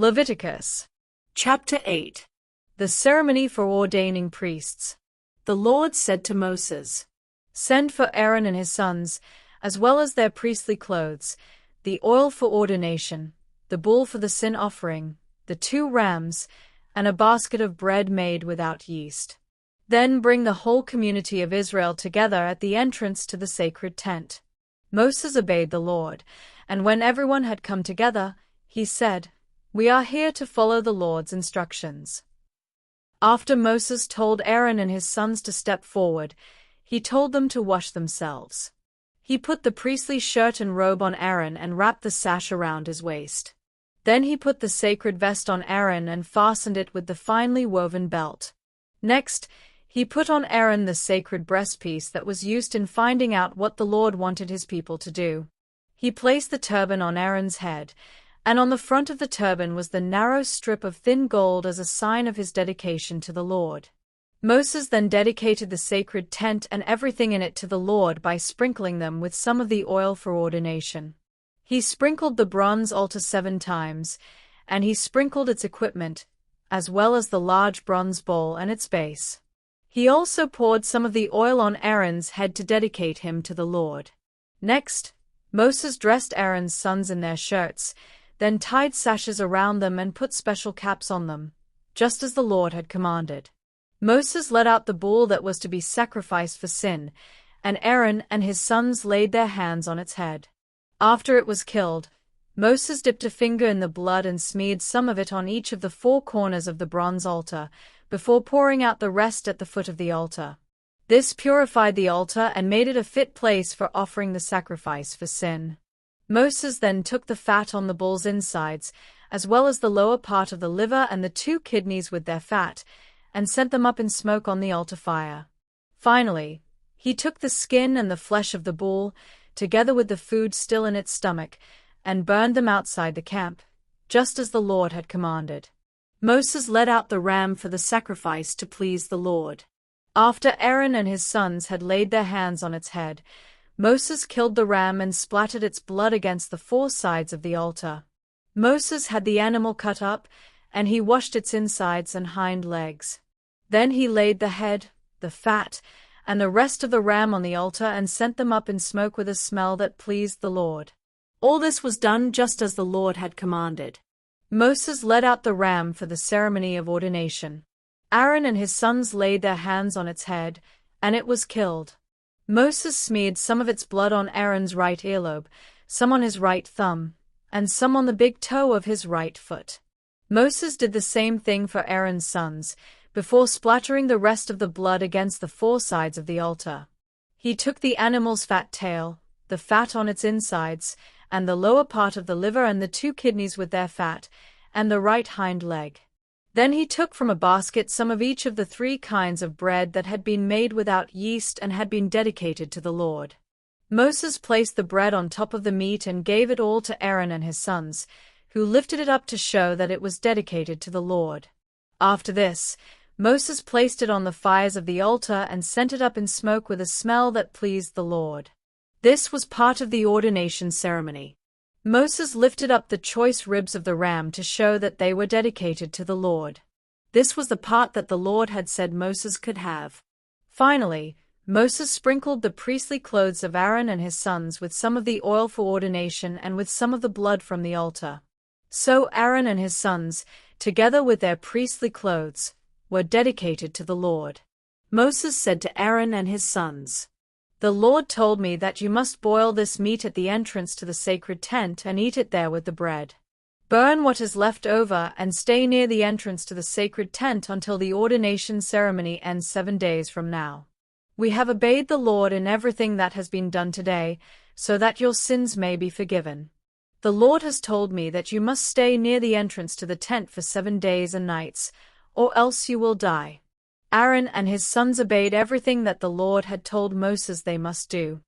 Leviticus. Chapter 8. The ceremony for ordaining priests. The Lord said to Moses, Send for Aaron and his sons, as well as their priestly clothes, the oil for ordination, the bull for the sin offering, the 2 rams, and a basket of bread made without yeast. Then bring the whole community of Israel together at the entrance to the sacred tent. Moses obeyed the Lord, and when everyone had come together, he said, We are here to follow the Lord's instructions. After Moses told Aaron and his sons to step forward, he told them to wash themselves. He put the priestly shirt and robe on Aaron and wrapped the sash around his waist. Then he put the sacred vest on Aaron and fastened it with the finely woven belt. Next, he put on Aaron the sacred breastpiece that was used in finding out what the Lord wanted his people to do. He placed the turban on Aaron's head, and on the front of the turban was the narrow strip of thin gold as a sign of his dedication to the Lord. Moses then dedicated the sacred tent and everything in it to the Lord by sprinkling them with some of the oil for ordination. He sprinkled the bronze altar 7 times, and he sprinkled its equipment, as well as the large bronze bowl and its base. He also poured some of the oil on Aaron's head to dedicate him to the Lord. Next, Moses dressed Aaron's sons in their shirts, then tied sashes around them and put special caps on them, just as the Lord had commanded. Moses led out the bull that was to be sacrificed for sin, and Aaron and his sons laid their hands on its head. After it was killed, Moses dipped a finger in the blood and smeared some of it on each of the 4 corners of the bronze altar, before pouring out the rest at the foot of the altar. This purified the altar and made it a fit place for offering the sacrifice for sin. Moses then took the fat on the bull's insides, as well as the lower part of the liver and the 2 kidneys with their fat, and sent them up in smoke on the altar fire. Finally, he took the skin and the flesh of the bull, together with the food still in its stomach, and burned them outside the camp, just as the Lord had commanded. Moses led out the ram for the sacrifice to please the Lord. After Aaron and his sons had laid their hands on its head, Moses killed the ram and splattered its blood against the 4 sides of the altar. Moses had the animal cut up, and he washed its insides and hind legs. Then he laid the head, the fat, and the rest of the ram on the altar and sent them up in smoke with a smell that pleased the Lord. All this was done just as the Lord had commanded. Moses led out the ram for the ceremony of ordination. Aaron and his sons laid their hands on its head, and it was killed. Moses smeared some of its blood on Aaron's right earlobe, some on his right thumb, and some on the big toe of his right foot. Moses did the same thing for Aaron's sons, before splattering the rest of the blood against the 4 sides of the altar. He took the animal's fat tail, the fat on its insides, and the lower part of the liver and the 2 kidneys with their fat, and the right hind leg. Then he took from a basket some of each of the 3 kinds of bread that had been made without yeast and had been dedicated to the Lord. Moses placed the bread on top of the meat and gave it all to Aaron and his sons, who lifted it up to show that it was dedicated to the Lord. After this, Moses placed it on the fires of the altar and sent it up in smoke with a smell that pleased the Lord. This was part of the ordination ceremony. Moses lifted up the choice ribs of the ram to show that they were dedicated to the Lord. This was the part that the Lord had said Moses could have. Finally, Moses sprinkled the priestly clothes of Aaron and his sons with some of the oil for ordination and with some of the blood from the altar. So Aaron and his sons, together with their priestly clothes, were dedicated to the Lord. Moses said to Aaron and his sons, The Lord told me that you must boil this meat at the entrance to the sacred tent and eat it there with the bread. Burn what is left over and stay near the entrance to the sacred tent until the ordination ceremony ends 7 days from now. We have obeyed the Lord in everything that has been done today, so that your sins may be forgiven. The Lord has told me that you must stay near the entrance to the tent for 7 days and nights, or else you will die. Aaron and his sons obeyed everything that the Lord had told Moses they must do.